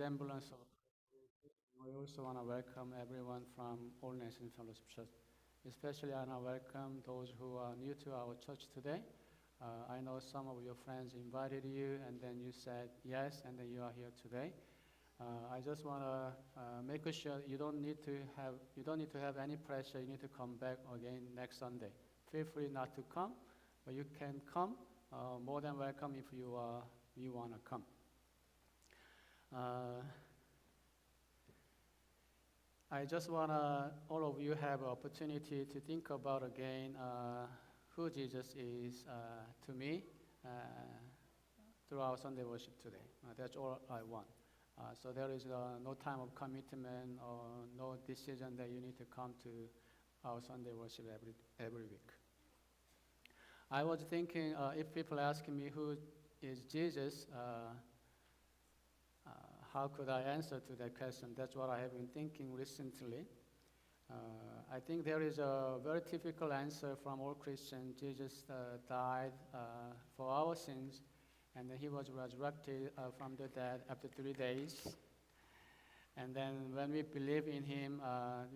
resemblance of we also want to welcome everyone from All Nations Fellowship Church. Especially I want to welcome those who are new to our church today. I know some of your friends invited you and then you said yes and then you are here today. I just want to make sure you don't need to have any pressure. You need to come back again next Sunday. Feel free not to come, but you can come. More than welcome if you want to come. I just want all of you have an opportunity to think about again who Jesus is to me through our Sunday worship today. That's all I want. So there is no time of commitment or no decision that you need to come to our Sunday worship every week. I was thinking if people ask me who is Jesus, how could I answer to that question? That's what I have been thinking recently. I think there is a very typical answer from all Christians. Jesus died for our sins, and then he was resurrected from the dead after 3 days. And then when we believe in him,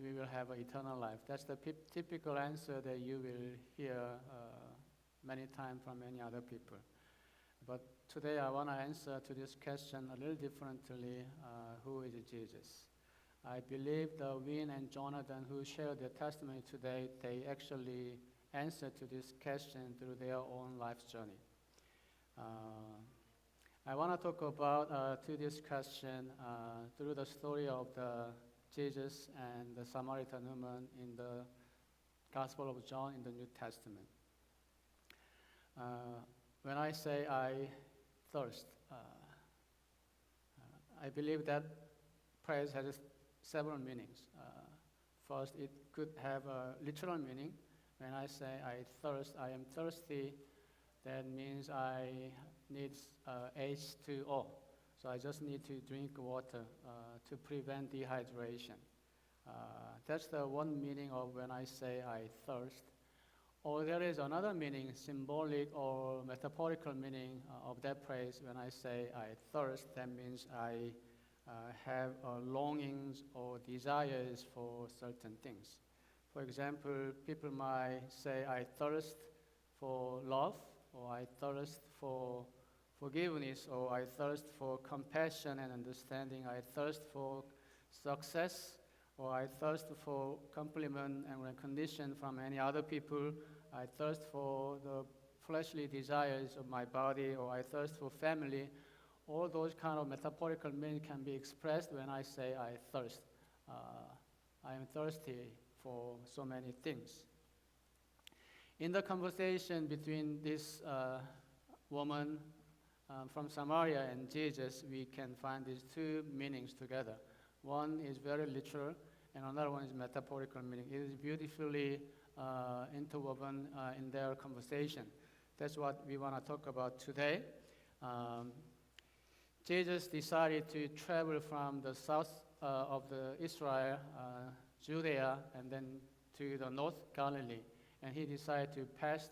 we will have eternal life. That's the typical answer that you will hear many times from many other people. But today I want to answer to this question a little differently, who is Jesus? I believe the Win and Jonathan who shared their testimony today, they actually answered to this question through their own life journey. I want to talk about to this question through the story of the Jesus and the Samaritan woman in the Gospel of John in the New Testament. When I say I thirst, I believe that phrase has several meanings. First, it could have a literal meaning. When I say I thirst, I am thirsty, that means I need H2O. So I just need to drink water to prevent dehydration. That's the one meaning of when I say I thirst. Or there is another meaning, symbolic or metaphorical meaning of that phrase. When I say I thirst, that means I have longings or desires for certain things. For example, people might say I thirst for love, or I thirst for forgiveness, or I thirst for compassion and understanding. I thirst for success, or I thirst for compliment and recognition from any other people. I thirst for the fleshly desires of my body, or I thirst for family. All those kind of metaphorical meaning can be expressed when I say I thirst. I am thirsty for so many things. In the conversation between this woman from Samaria and Jesus, we can find these two meanings together. One is very literal, and another one is metaphorical meaning. It is beautifully interwoven in their conversation. That's what we want to talk about today. Jesus decided to travel from the south of the Israel, Judea, and then to the north Galilee. And he decided to pass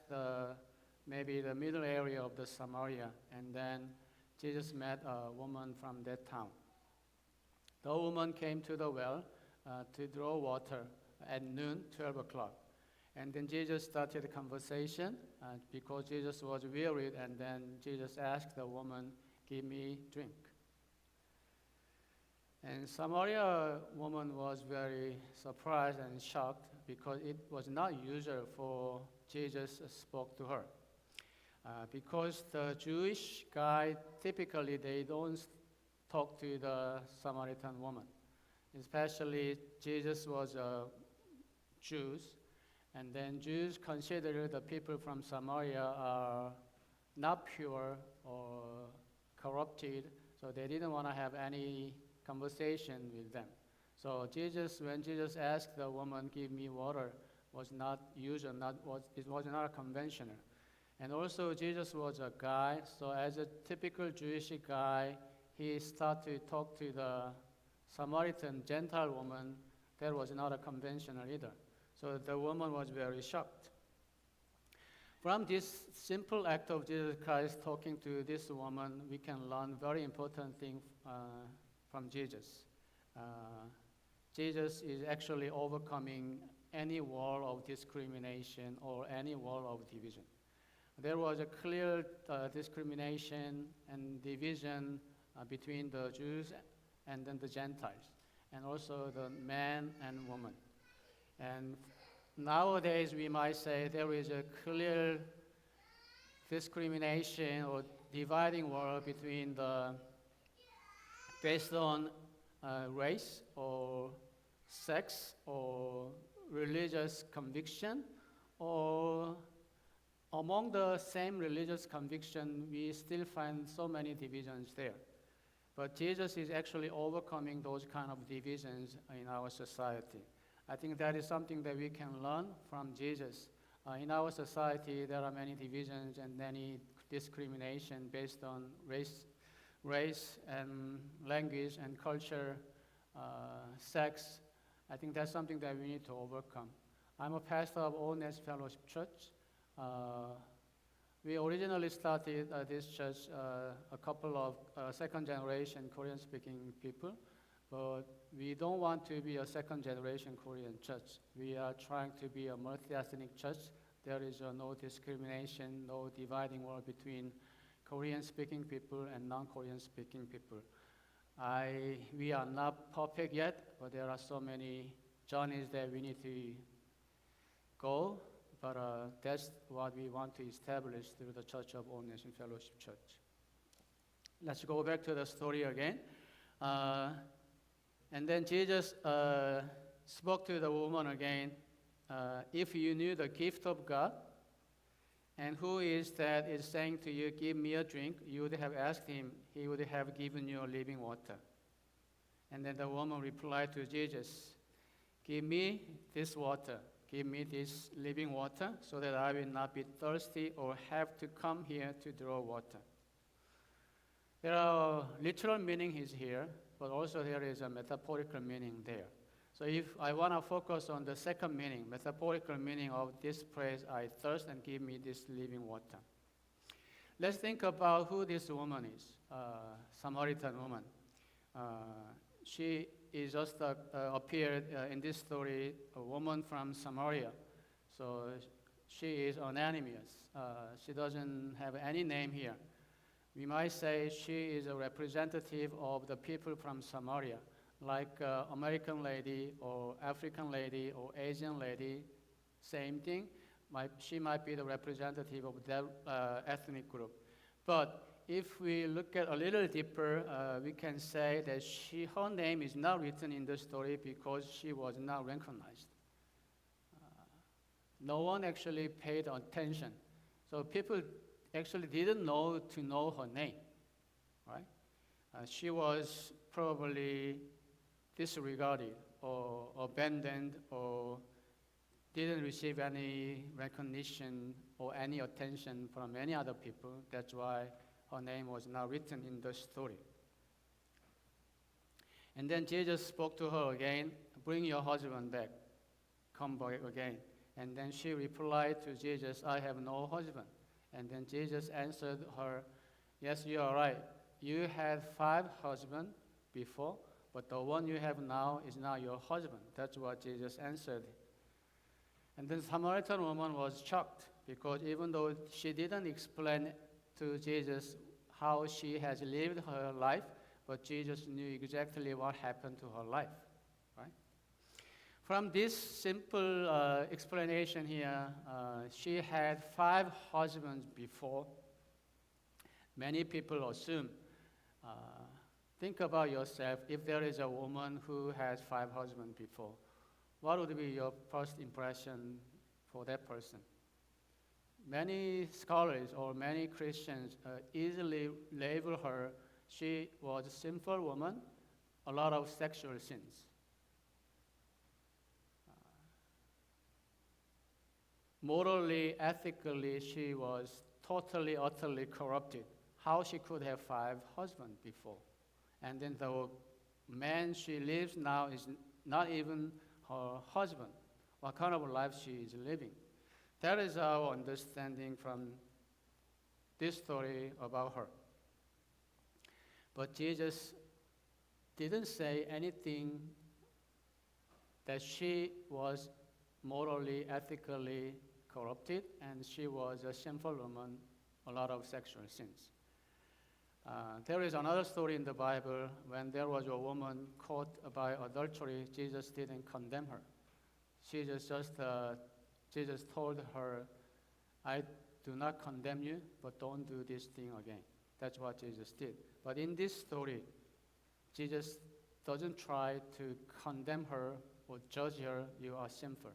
maybe the middle area of the Samaria. And then Jesus met a woman from that town. The woman came to the well to draw water at noon, 12 o'clock. And then Jesus started the conversation because Jesus was wearied, and then Jesus asked the woman, give me drink. And Samaria woman was very surprised and shocked because it was not usual for Jesus spoke to her. Because the Jewish guy, typically they don't talk to the Samaritan woman. Especially Jesus was a Jew, and then Jews consider the people from Samaria are not pure or corrupted, so they didn't want to have any conversation with them. So when Jesus asked the woman, give me water, was not usual, it was not conventional. And also Jesus was a guy, so as a typical Jewish guy, he started to talk to the Samaritan Gentile woman. That was not a conventional either. So the woman was very shocked. From this simple act of Jesus Christ talking to this woman, we can learn very important thing from Jesus. Uh, Jesus is actually overcoming any wall of discrimination or any wall of division. There was a clear discrimination and division between the Jews and then the Gentiles, and also the man and woman. And nowadays, we might say there is a clear discrimination or dividing wall between based on race or sex or religious conviction, or among the same religious conviction, we still find so many divisions there. But Jesus is actually overcoming those kind of divisions in our society. I think that is something that we can learn from Jesus. In our society, there are many divisions and many discrimination based on race and language and culture, sex. I think that's something that we need to overcome. I'm a pastor of All Nation Fellowship Church. We originally started this church a couple of second-generation Korean-speaking people, but we don't want to be a second-generation Korean church. We are trying to be a multi-ethnic church. There is no discrimination, no dividing wall between Korean-speaking people and non-Korean-speaking people. We are not perfect yet, but there are so many journeys that we need to go. But that's what we want to establish through the Church of All Nation Fellowship Church. Let's go back to the story again. And then Jesus spoke to the woman again. If you knew the gift of God, and who is that is saying to you, give me a drink, you would have asked him, he would have given you living water. And then the woman replied to Jesus, give me this water. Give me this living water so that I will not be thirsty or have to come here to draw water. There are literal meanings here, but also there is a metaphorical meaning there. So if I want to focus on the second meaning, metaphorical meaning of this phrase, I thirst and give me this living water. Let's think about who this woman is, Samaritan woman. She is just appeared in this story, a woman from Samaria. So she is anonymous. She doesn't have any name here. We might say she is a representative of the people from Samaria, like American lady or African lady or Asian lady, same thing. She might be the representative of that ethnic group. But if we look at a little deeper, we can say that her name is not written in the story because she was not recognized. No one actually paid attention. So people actually didn't know to know her name, right? She was probably disregarded or abandoned or didn't receive any recognition or any attention from any other people. That's why her name was not written in the story. And then Jesus spoke to her again, bring your husband back, come back again. And then she replied to Jesus, I have no husband. And then Jesus answered her, yes, you are right. You had 5 husbands before, but the one you have now is not your husband. That's what Jesus answered. And then the Samaritan woman was shocked because even though she didn't explain to Jesus how she has lived her life, but Jesus knew exactly what happened to her life, right? From this simple explanation here, she had 5 husbands before. Many people assume, think about yourself, if there is a woman who has 5 husbands before, what would be your first impression for that person? Many scholars or many Christians easily label her, she was a sinful woman, a lot of sexual sins. Morally, ethically, she was totally, utterly corrupted. How she could have 5 husbands before? And then the man she lives now is not even her husband. What kind of a life she is living? That is our understanding from this story about her. But Jesus didn't say anything that she was morally, ethically corrupted, and she was a sinful woman, a lot of sexual sins. There is another story in the Bible when there was a woman caught by adultery. Jesus didn't condemn her. Jesus told her, "I do not condemn you, but don't do this thing again." That's what Jesus did. But in this story, Jesus doesn't try to condemn her or judge her. You are sinful.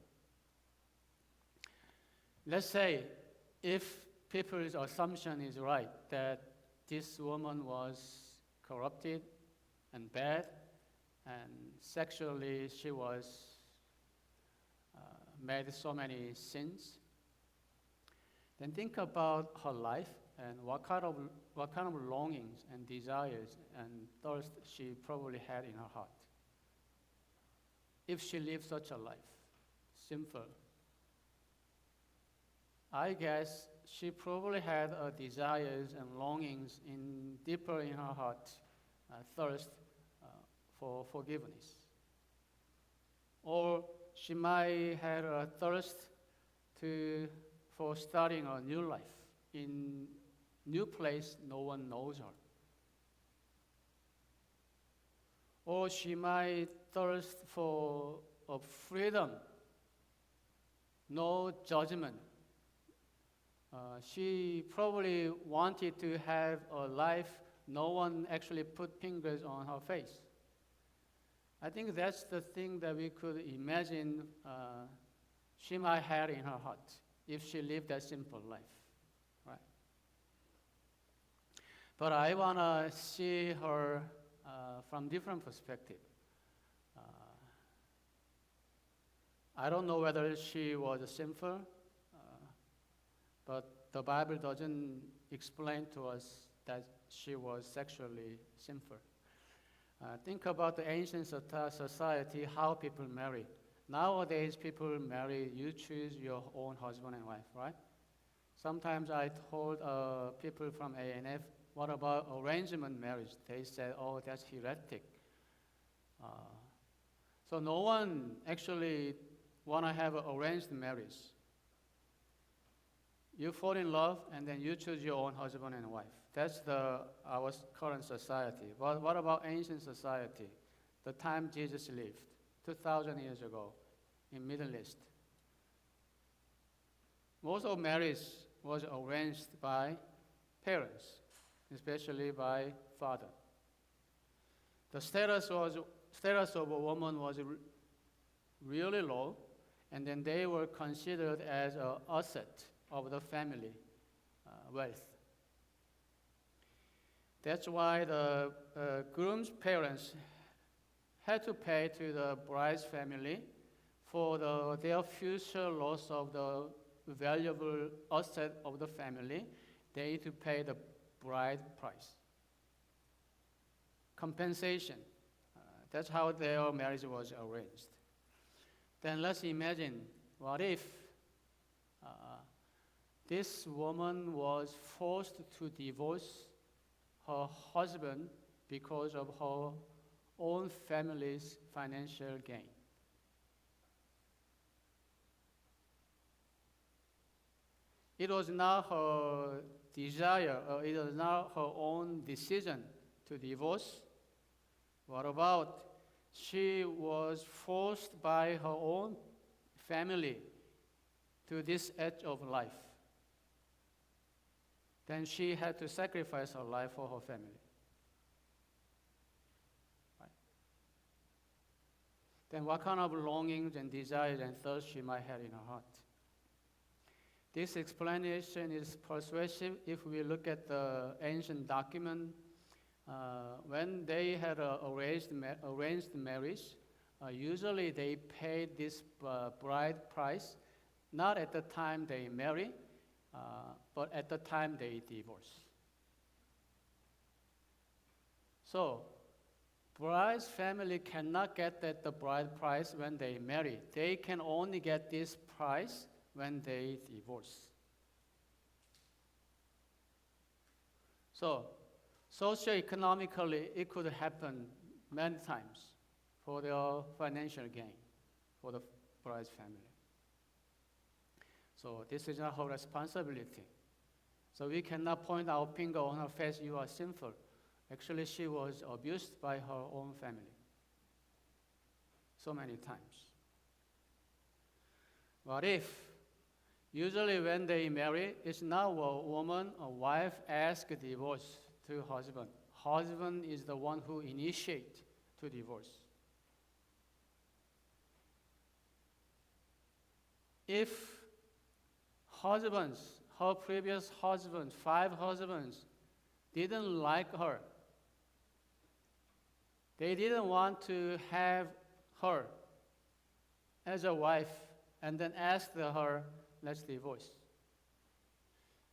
Let's say if people's assumption is right that this woman was corrupted and bad, and sexually she was made so many sins, then think about her life and what kind of longings and desires and thirst she probably had in her heart. If she lived such a life, simple, I guess she probably had desires and longings deeper in her heart, thirst for forgiveness. Or she might have a thirst for starting a new life in new place no one knows her. Or she might thirst for a freedom, no judgment. She probably wanted to have a life no one actually put fingers on her face. I think that's the thing that we could imagine she might have in her heart if she lived that simple life, right? But I want to see her from different perspective. I don't know whether she was sinful, but the Bible doesn't explain to us that she was sexually sinful. Think about the ancient society, how people marry. Nowadays, people marry, you choose your own husband and wife, right? Sometimes I told people from ANF, what about arrangement marriage? They said, oh, that's heretic. So no one actually want to have an arranged marriage. You fall in love, and then you choose your own husband and wife. That's our current society. But what about ancient society? The time Jesus lived, 2,000 years ago, in Middle East. Most of marriage was arranged by parents, especially by father. The status of a woman was really low, and then they were considered as an asset of the family wealth. That's why the groom's parents had to pay to the bride's family for their future loss of the valuable asset of the family. They had to pay the bride price. Compensation. That's how their marriage was arranged. Then let's imagine, what if this woman was forced to divorce her husband because of her own family's financial gain? It was not her desire, it was not her own decision to divorce. What about she was forced by her own family to this edge of life? Then she had to sacrifice her life for her family. Right? Then what kind of longings and desires and thirst she might have in her heart? This explanation is persuasive if we look at the ancient document. When they had arranged marriage, usually they paid this bride price not at the time they marry, but at the time they divorce. So, bride's family cannot get the bride price when they marry. They can only get this price when they divorce. So, socioeconomically, it could happen many times for their financial gain, for the bride's family. So this is not her responsibility. So we cannot point our finger on her face, you are sinful. Actually, she was abused by her own family so many times. What if, usually when they marry, it's not a woman, a wife asks divorce to husband. Husband is the one who initiates to divorce. If husbands, her previous husband, 5 husbands, didn't like her, they didn't want to have her as a wife, and then asked her, let's divorce.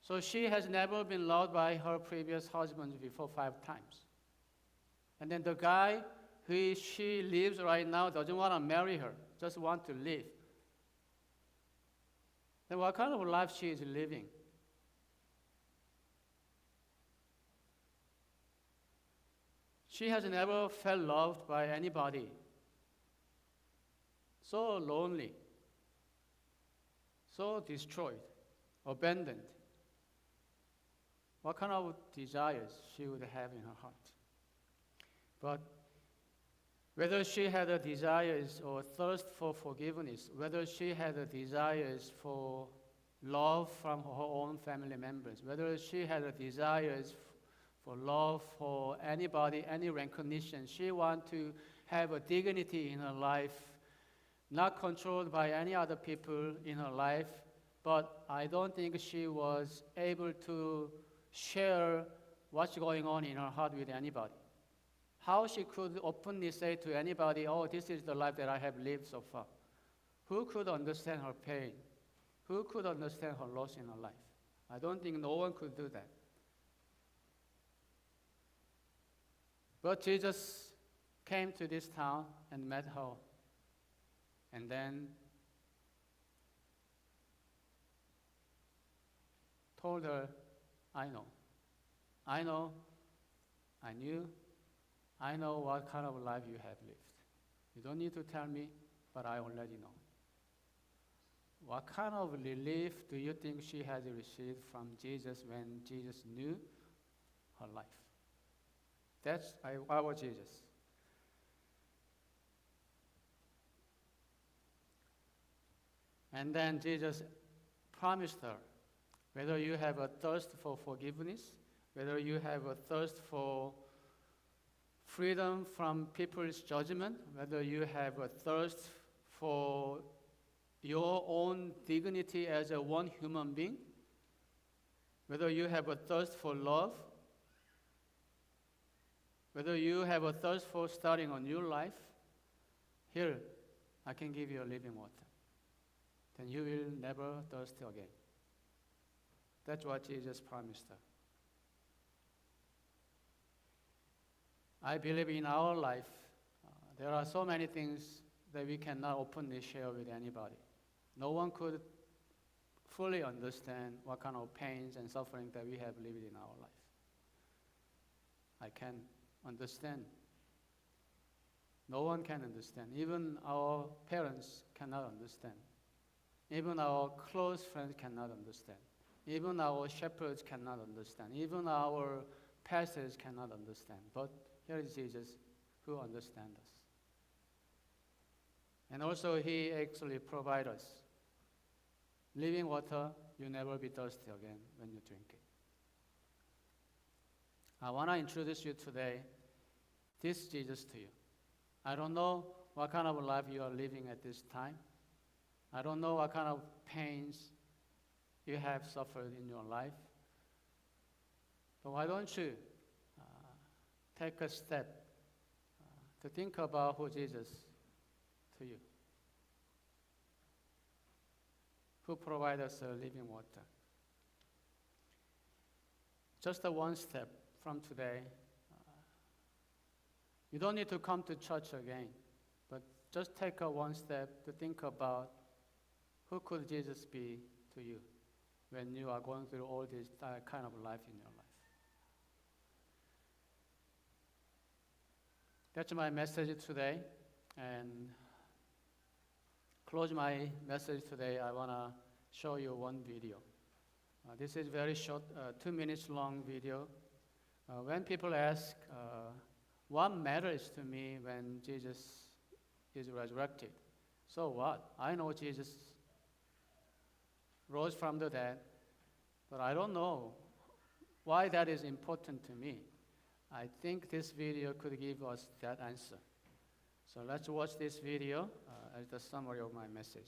So she has never been loved by her previous husband before 5 times. And then the guy who she lives right now doesn't want to marry her, just want to live. Then what kind of life she is living? She has never felt loved by anybody. So lonely, so destroyed, abandoned. What kind of desires she would have in her heart? But whether she had a desires or thirst for forgiveness, whether she had a desires for love from her own family members, whether she had a desires for love for anybody, any recognition, she wanted to have a dignity in her life, not controlled by any other people in her life, but I don't think she was able to share what's going on in her heart with anybody. How she could openly say to anybody, oh, this is the life that I have lived so far. Who could understand her pain? Who could understand her loss in her life? I don't think no one could do that. But Jesus came to this town and met her. And then told her, I know, I knew, I know what kind of life you have lived. You don't need to tell me, but I already know. What kind of relief do you think she has received from Jesus when Jesus knew her life? That's our Jesus. And then Jesus promised her, whether you have a thirst for forgiveness, whether you have a thirst for freedom from people's judgment, whether you have a thirst for your own dignity as a one human being, whether you have a thirst for love, whether you have a thirst for starting a new life, here, I can give you a living water. Then you will never thirst again. That's what Jesus promised her. I believe in our life, there are so many things that we cannot openly share with anybody. No one could fully understand what kind of pains and suffering that we have lived in our life. I can understand. No one can understand. Even our parents cannot understand. Even our close friends cannot understand. Even our shepherds cannot understand. Even our pastors cannot understand. But here is Jesus who understands us. And also he actually provides us living water. You never be thirsty again when you drink it. I want to introduce you today this Jesus to you. I don't know what kind of life you are living at this time. I don't know what kind of pains you have suffered in your life. But why don't you take a step to think about who Jesus to you, who provides us a living water. Just a one step from today. You don't need to come to church again, but just take a one step to think about who could Jesus be to you when you are going through all this kind of life in your life. That's my message today. And close my message today, I want to show you one video. This is very short, 2 minutes long video. When people ask, what matters to me when Jesus is resurrected? So what? I know Jesus rose from the dead, but I don't know why that is important to me. I think this video could give us that answer. So let's watch this video as the summary of my message.